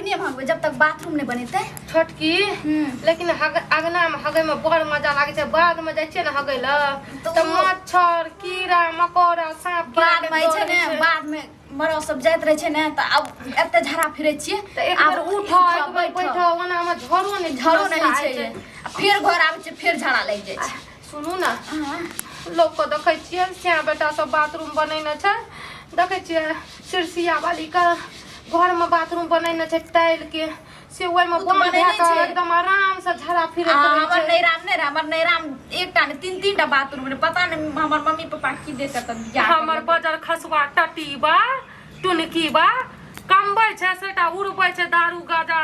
अग्नि में हगबे जब तक बाथरूम नहीं बनेते छोटकी लेकिन अगना में हगै में बड़ मजा लागे छै बाद में जाय छै न हगै ल त मच्छर कीड़ा मकोड़ा सांप बाद में छै ने बाद में मरो सब जाइत रहे छै ने त अब एते झरा फिरे छिए आब उठ बैठ ओना में झरो नहीं छै फिर घर आबै छै फिर झड़ा लग जाय छै सुनू ना लोग को देखै छिए सिया बेटा सब बाथरूम बनैने छै देखै छिए सिरसिया वाली का घर में बाथरूम बनैने छै टाइल के से ओइ में बन के एकदम आराम से झड़ा फिरे छै हमर नैराम एकटा ने तीन तीन टा बाथरूम रे पता नहीं हमर मम्मी पापा की देत त बियाह हमर बजर खसवा टटी बा टुनकी बा कमबै छै सेटा उड़बै छै दारू गाजा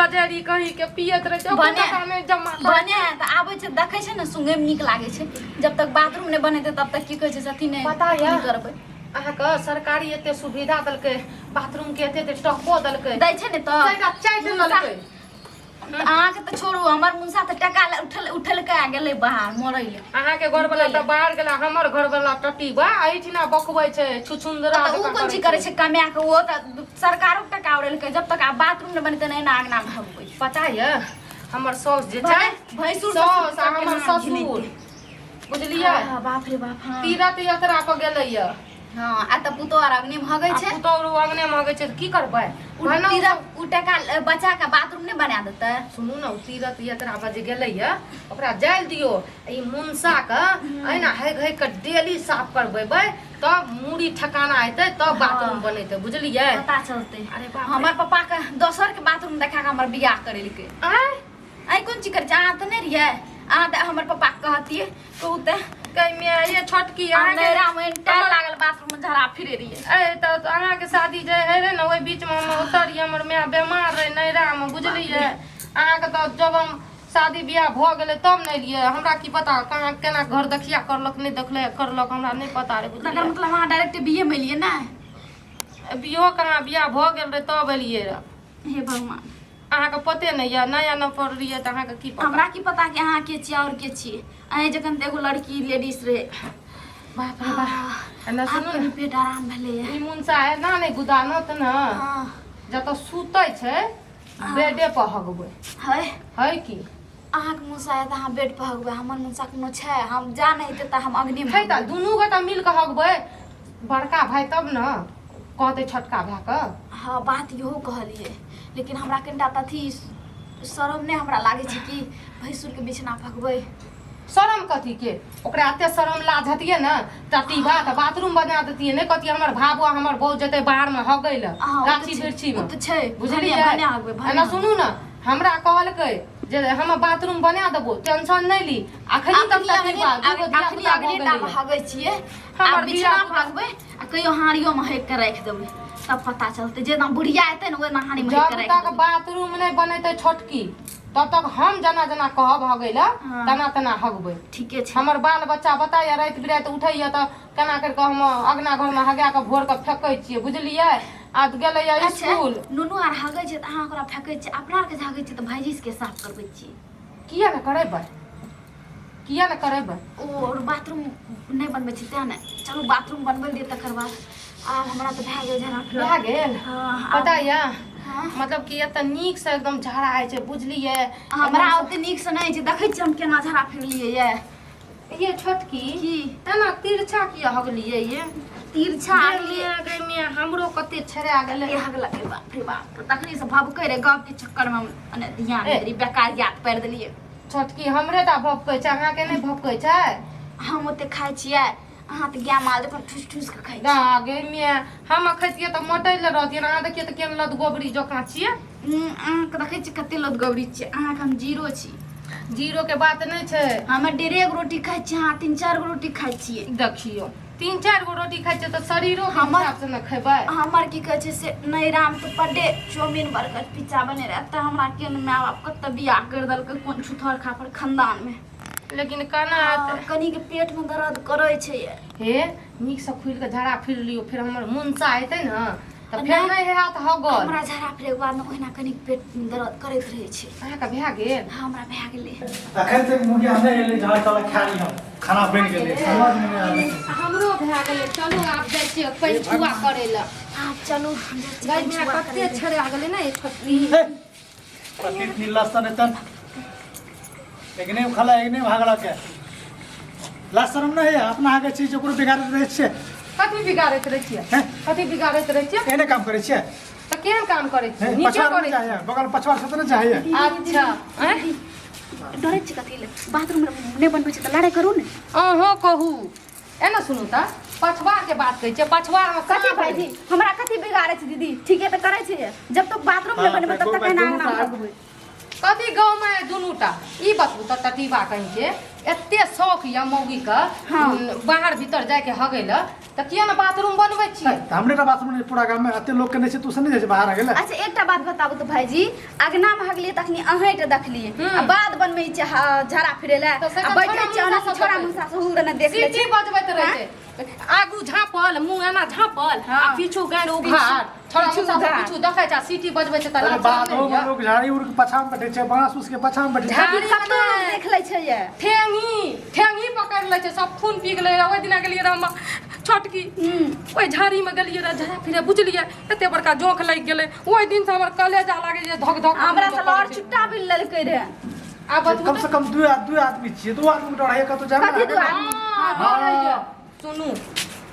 गजेरी कहीं के पियत रहे छै ओकरा में जमा बने त आबै छै देखै छै न सुंगे में नीक लागे छै जब तक बाथरूम नहीं बनेते तब तक की कहै छै सती नहीं पता है करबै अहाँ का सरकारी एते सुविधा दलकै बाथरूम के एते टको दलकै दै छै ने त सेटा चाइ दलकै अहाँ के त छोड़ू हमर मुंसा त टका उठल के आ गेलै बाहर मरै ले अहाँ के घर वाला त बाहर गेला हमर घर वाला टटी बा आइठिना बकबै छै छुछुंदरा उ कोन चीज करे छै कमा के वो त सरकारो के टका उड़ेल के जब तक आ बाथरूम नहीं बनेते नहीं ना आंगना में हगबै पता है हमर सौस जे छै भैंसुर सौस हमर ससुर बुझलियै बाप रे बाप हां तीरथ यात्रा पर गेलैया हां आ त पुतो आर अग्नि में हगै छै पुतो अग्नि में हगै छै त की करबै उ टका बच्चा का बाथरूम नहीं बना देते सुनू ना तीरथ यात्रा पर जे गेलैया ओकरा जाल दियो ई मुंसा के एना है के डेली साफ करबेबै तब मूड़ी ठकाना आइते तब बाथरूम बनेते बुझलियै पता चलते अरे बाप हमर पापा के दोसर के बाथरूम देखा के हमर बियाह करेलकै आई कोन चीज करे अहाँ त नहीं रियै अहाँ त हमर पापा कहतिए कहूते कइमे ये छोटकी अहाँ के रामन टाइल लागल बाथरूम में झरा फिरे रहिए ए त अहाँ के शादी जे है रे न ओइ बीच में हम उतरी हमर माय बीमार रहे नैरा में बुझलियै अहाँ के त जब हम शादी बियाह भ गेलै तब नहीं लिए हमरा की पता कहां केना घर देखिया करलक नहीं देखले करलक हमरा नहीं पता रे बुझलियै मतलब वहां डायरेक्ट बीए में लिए ना बियाह कहां बियाह भ गेल रे तब एलियै रे हे भगवान अहाँ के पते नहीं है नया न पढ़ रहिए त अहाँ के की पता हमरा की पता कि अहाँ के छी और के छी अहे जखन त एगो लड़की लेडीज रे बाप रे बाप एना सुनु न पेट आराम भेले ई मुंसा है ना नहीं गुदानत न हां जत सुतै छै बेडे पर हगबै है की अहाँ के मुंसा है त अहाँ बेड पर हगबै हमर मुंसा कोनो छै हम जा नहीं त हम अग्नि में है त दुनू गोटा मिल के हगबै बड़का भाई तब न कहते छोटका भाई के हां बात इहो कहलिए लेकिन हमरा कनिटा तथी शरम ने हमरा लागे छै कि भैंसुर के बिछना फगबै शरम कथी के ओकरा एते शरम लाज हतिए न टटी बात बाथरूम बना देतिए ने कथी हमर भाबो हमर बहू जते बाहर में हगै ल गाछी बिरछी में त छै बुझलियै एना सुनू न हमरा कहलकै जे हम बाथरूम बना देबो टेंशन नहीं ली अखनी तक तक अखनी अग्निटा में हगै छिए हमर बिछना फगबै आ कहियो हारियो में हेक के राख देबै तब पता चलते जे ना बुढ़िया एते न ओए नहानी में जब तक बाथरूम नहीं बनेते छोटकी तब तक हम जना जना कहब हगै ल तना तना हगबै ठीके छै हमर बाल बच्चा बताया रात बिरात उठैया त केना कर के हम अगना घर में हगा के भोर के फेकै छियै बुझलियै आज गेलैया स्कूल नुनू आर हगै छै त अहाँ ओकरा फेकै छै अपना के हगै छै त भाईजी के साफ करबै छी किया न करबै किया न करबै और बाथरूम नहीं बनबै छै त न चलू बाथरूम बनबै दे तकर बाद आ हमरा त भए गेल झरा भए गेल पता या मतलब कि एत नीक से एकदम झड़ा आइ छै बुझलियै हमरा ओते नीक से नहीं छै देखै छी हम केना झड़ा फिरलियै ये छोटकी की एना तिरछा किया हगलियै ये तिरछा लिए गई में हमरो कते छरा गेलै हगला के बाप रे बाप तखनी से भभकै रे गप के चक्कर में अने ध्यान देरी बेकार याद पड़ देलियै छोटकी हमरे ता भभकै छै अहाँ के नहीं भभकै छै हम ओते खाइ छियै अहाँ त गाय माल जकर ठुस ठुस के खाइ गे में हम खैतिए त मोटैल रहतिए अहाँ देखिए त केन लद गोबरी जका छिए अहाँ के देखै छी कते लद गोबरी छियै अहाँ के हम जीरो छी जीरो के बात नहीं छै हम डेढ़ रोटी खाइ छी अहाँ 3-4 गो रोटी खाइ छियै देखियो 3-4 गो रोटी खाइ छै त शरीरो के हिसाब से न खेबै हमर की कहै छै से नहीं राम तो पड्डे चौमिन बर्गर पिज्जा बने रहे त हमरा केन माय बाप कत बियाह कर दलकै कोन छुथर खापर खानदान में लेकिन कना कनी के पेट में दर्द करे छै हे नीक से खुल के झड़ा फिर लियो फिर हमर मुंसा आइते न त फेर नहीं है हाथ हगल हमरा झरा फिरे के बाद न ओहिना कनी पेट दर्द करैत रहै छै अहाँ का भए गेल हमरा भए गेलै अखन तक मुखिया नहीं एले जहाँ चला खा ली हम खाना बन गेले समझ में नहीं आवे हमरो भए गेलै चलू आब जाइ छियै पैठुआ करे ला आप चलो हम गाय में कते छड़े गेलै ना एक फटरी पति लसन तन एक नहीं खाला एक नहीं भागला के लसन नहीं है अपना आगे चीज ओकरो बिगाड़ रहे छे कथी बिगाड़ैत रहै छियै हैं? कथी बिगाड़ैत रहै छियै एने काम करे छे त केहन काम करै छियै नीचे पछवाड़ करै चाहिए बगल पछवाड़ से तो नहीं चाहिए अच्छा हैं डरै छी कथि ले बाथरूम में नहीं बनबै छै त लड़ाई करू ने अहाँ कहू एना सुनू त पछवाड़ के बात कहै छियै पछवाड़ में कथी भाईजी हमरा कथी बिगाड़ै छै दीदी ठीके त करै छै जब तक बाथरूम में बनबै तब तक कहना आंगना में लगबै कथी गाँव में दुनूटा ई बतबू त टटीबा कहीं के एते शौक या मौगी का बाहर भीतर जाए के हगै ल त किया न बाथरूम बनबै छियै हमरे का बाथरूम में पूरा गांव में अते लोग के नहीं छे तू से नहीं जाए बाहर आ गेले अच्छा एकटा बात बताबू तो भाईजी अगना में हगलिए तखनी अहेट देखलिए आ बाद बनबै छै झरा फिरे ला तो से आ बैठे छै ओना से छोरा मुसा सहुर न देख ले सीटी बजबैत रहै छै आगू झापल मुंह एना झापल आ पीछू गाड़ उघार छोरा मुसा से पीछू देखै छै सीटी बजबै छै त अरे बाथरूम में लोग झाड़ी उड़ के पछा में बैठे छे बांस उसके पछा में बैठे छे झाड़ी कतो लोग देख ले छै ये ठेंगी पकड़ ले छै सब खून पी गेलै ओइ दिना गेलियै रे हम छोटकी ओइ झाड़ी में गेलियै रे झरा फिरे बुझलियै एते बड़का जोंख लागि गेलै ओइ दिन से हमर कलेजा लागे जे धक धक हमरा से और छुट्टा भी लेलकै रे आ बतू कम से कम दू आदमी छिए दू आदमी डराए का तो जामे कथी दू आदमी हां सुनू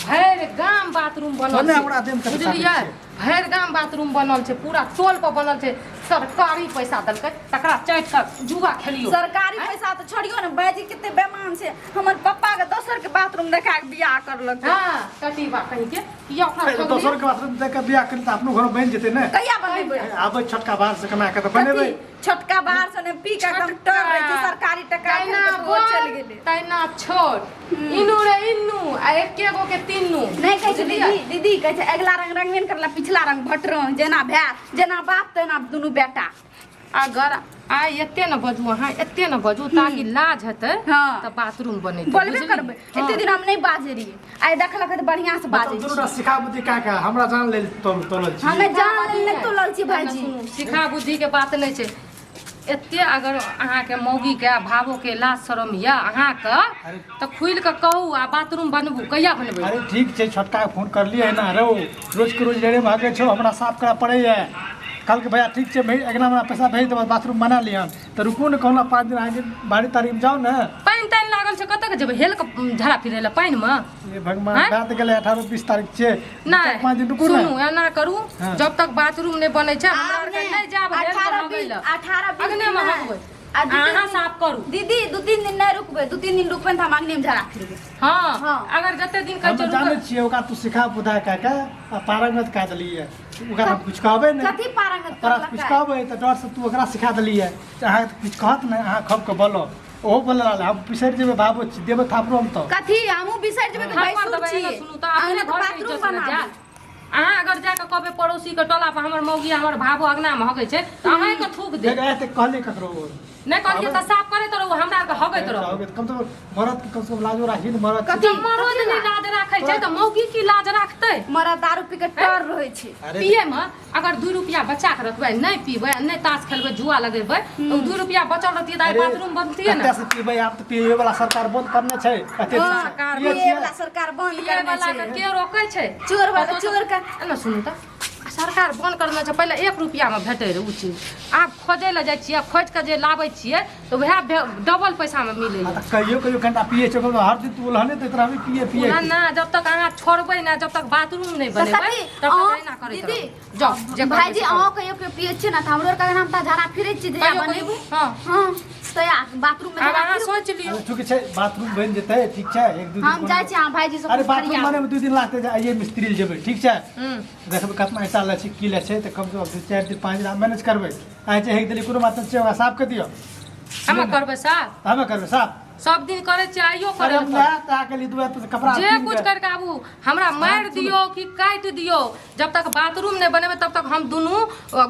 भैर गाम बाथरूम बनल ओने छै हमरा देम के बुझलियै भैर गाम बाथरूम बनल छै पूरा टोल पर बनल छै सरकारी पैसा देलकै तकरा चाटि के जुआ खेलियो सरकारी पैसा तो छोड़ियो ने बाजी कते बेमान छै हमर पप्पा के दोसर के बाथरूम देखा के बियाह करलक हां कटीबा कहीं के या ओकरा दोसर के बाथरूम देख के बियाह करी त अपनो घर बन जेते ने कहिया बनबै आबै छोटका बाहर से कमा के त बनेबै छोटका बाहर से ने पी के डॉक्टर रहे छै सरकारी टका तैना वो चल गेलै तैना छोड़ इनू रे इनू आ एके गो के तीनू नहीं कहे छै दीदी दीदी कहे छै अगला रंग रंगीन करला पिछला रंग भटरो जेना भाय जेना बाप तेना दुनू बेटा अगर आइ एते न बजू अहाँ एते न बजू ताकि लाज हेतै हाँ। त बाथरूम बनेतै बोलबे करबै एते दिन हम नहीं बाजे रही आइ देखलक त बढ़िया से बाजे छी दुनू सिखा बुद्धि का का हमरा जान ले तोलल छी हमें जान ले तो लल छी भाईजी सुनू सिखा बुद्धि के बात नहीं छै एते अगर अहाँ के मौगी के भावो के लाज शरम या अहाँ के त खुल के कहू आ बाथरूम बनबू कहिया बनबै अरे ठीक छै छोटका के फोन कर लिए है ना रो रोज के रोज रेड़े भागे छो हमरा साफ करा पड़े है कल के भैया ठीक छै भाई अगना में पैसा भेज देब बाथरूम बना लियन त रुकू न कहला 5 दिन आगे बाड़ी तारीख में जाओ ना पानि तानि लागल छै कतऽ के जेबै हेल के झड़ा फिरै लए पानि में ये भगवान बात गेले 18 20 तारीख छै नहीं 5 दिन रुकू ना सुनू एना करू हाँ। जब तक बाथरूम नहीं बनै छै हमरा आर के नहीं जाब हेल के हगै लए 18 अगने में हगबै अहाँ साफ करू दीदी 2-3 दिन नहीं रुकबै 2-3 दिन रुकबै त हम अगने में झड़ा फिरबै हाँ हाँ। अगर जते दिन हम कहै जाने छै छिए ओका तू सिखा बुधा का आ पारंगत का दलिए ओकरा हम कुछ कहबे नहीं कथी पारंगत तोरा कुछ कहबे त डर से तू ओकरा सिखा दलिए अहाँ कुछ कहत नहीं अहाँ खप के बोलो ओ बोलला हम पिसर जेबे बाबू देबे थापरो हम तो कथी हमहू बिसर जेबै त भाई भगवान दबाई छी ना सुनू त अपने घर के बाथरूम इज्जत न बना जा अहाँ अगर जाके कहबे पड़ोसी के टोला पर हमर मौगी हमर भाभो अगना में हगै छै त अहाँ के थूक दे देख ऐसे कहले ककरो नहीं कहलिए त साफ करे त हमरा आर के हगैत रहो कम तो मरद के कम से कम लाजो राखी न मरद कथी? जब मरद नहीं लाज राखै छै त मौगी की लाज राखतै मरा दारू पी के टर रहै छै अरे पिए में अगर 2 रुपया बचा के रखबै नहीं पीबै नहीं ताश खेलबै जुआ लगेबै तो 2 रुपया बचल रहतिए त बाथरूम बनतिए कत्ते ना से पीबै आप तो पिए वाला सरकार बंद करने छै कत्ते दिन से सरकार पिए ये छियै। वाला सरकार बंद पिए करने वाला के छै के रोकै छै चोर वाला चोर का एना सुनू त सरकार बंद करने छै पहिले 1 रुपया में भेटै रहे उ चीज आब खोजै लए जाइ छियै खोज के जे लाबै छियै तो वएह डबल पैसा में मिलै आ है त कहियो घंटा पिए छै हर दिन तू लहने त तोरा भी पिए ना ना जब तक अहाँ छोड़बै ना जब तक बाथरूम नहीं बनेबै तब तक एना करैत दीदी रहबै जाओ जे भाईजी अहाँ कहियो के पिए छियै ना त हमरो का नाम त झड़ा फिरै छी जे बनेबू हां हां तया बाथरूम में आब झड़ा अहाँ फिरू। सोच लियौ ठीक छै बाथरूम बन जेतै ठीक छै 1 2 दिन हम जाइ छी भाईजी से अरे बाथरूम बने में 2 दिन लागतै जे आइए मिस्त्री ल जेबै ठीक छै देखबै कितना पैसा लै छै की लै छै त कम से कम 4 दिन 5 दिन मैनेज करबै आइ छै एक दिन कोनो बात छै ओकरा साफ कर दियो हम करबै साफ हमे करबै साफ सब दिन करे छै आइयो अरे करे हम नया ता के लिए दुआ पे कपड़ा जे कुछ करके आबू हमरा मार दियो कि काट दियो जब तक बाथरूम नहीं बनेबे तब तक हम दुनू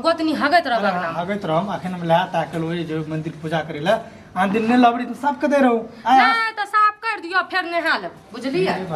गोतनी हगैत रहबै ना हगैत रहम अखन हम नया ता के लोई जो मंदिर पूजा करे ला आन दिन ने लबड़ी तो सब के दे रहू नहीं तो साफ कर दियो फिर नहा लेब बुझलिए